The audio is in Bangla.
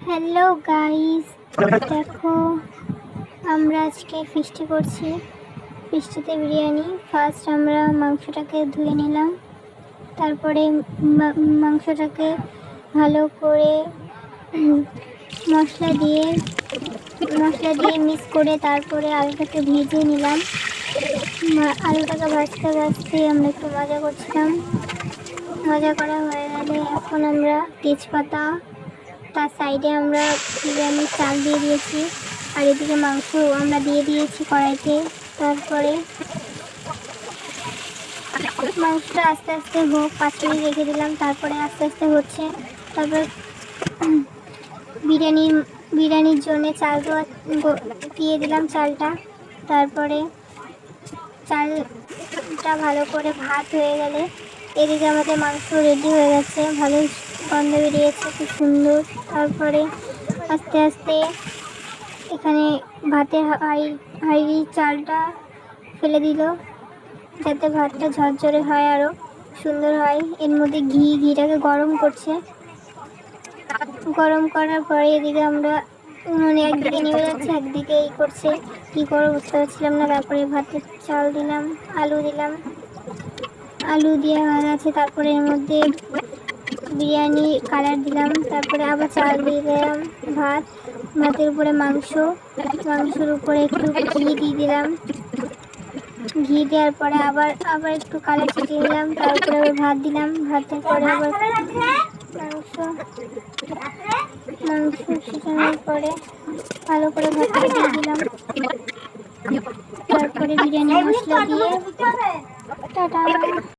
হ্যালো গাইস, দেখো আমরা আজকে ফিস্টি করছি। ফিস্টিতে বিরিয়ানি। ফার্স্ট আমরা মাংসটাকে ধুয়ে নিলাম, তারপরে মাংসটাকে ভালো করে মশলা দিয়ে মিক্স করে তারপরে আলুটাকে ভেজে নিলাম। আলুটাকে ভাজতে ভাজতে আমরা একটু মজা করছিলাম। মজা করা হয়ে গেলে এখন আমরা তেজপাতা, তার সাইডে আমরা বিরিয়ানির চাল দিয়ে দিয়েছি, আর এদিকে মাংস আমরা দিয়ে দিয়েছি কড়াইতে। তারপরে মাংসটা আস্তে আস্তে হোক, 5 মিনিট রেখে দিলাম। তারপরে আস্তে আস্তে হচ্ছে। তারপর বিরিয়ানির জন্য চাল দিয়ে দিলাম চালটা। তারপরে চালটা ভালো করে ভাত হয়ে গেলে এদিকে আমাদের মাংস রেডি হয়ে গেছে, ভালো গন্ধ বেরিয়েছে, খুব সুন্দর। তারপরে আস্তে আস্তে এখানে ভাতের হাঁড়ির চালটা ফেলে দিল, যাতে ভাতটা ঝরঝরে হয়, আরও সুন্দর হয়। এর মধ্যে ঘিটাকে গরম করছে। গরম করার পরে এদিকে আমরা উনুনে একদিকে নেমে যাচ্ছে, একদিকে করছে, কী করবো বুঝতে পারছিলাম না। তারপরে ভাতের চাল দিলাম, আলু দিয়ে হয়ে গেছে। তারপরে এর মধ্যে বিরিয়ানি কালার দিলাম, তারপরে আবার চাল দিয়ে দিলাম, ভাতের উপরে মাংসের উপরে একটু ঘি দিয়ে দিলাম। ঘি দেওয়ার পরে আবার একটু কালার ছিটিয়ে দিলাম। তারপরে আবার ভাত দিলাম, ভাতের পরে আবার মাংস ছিটানোর পরে ভালো করে ভাতটা দিয়ে দিলাম। তারপরে বিরিয়ানি মশলা দিয়ে টাটা।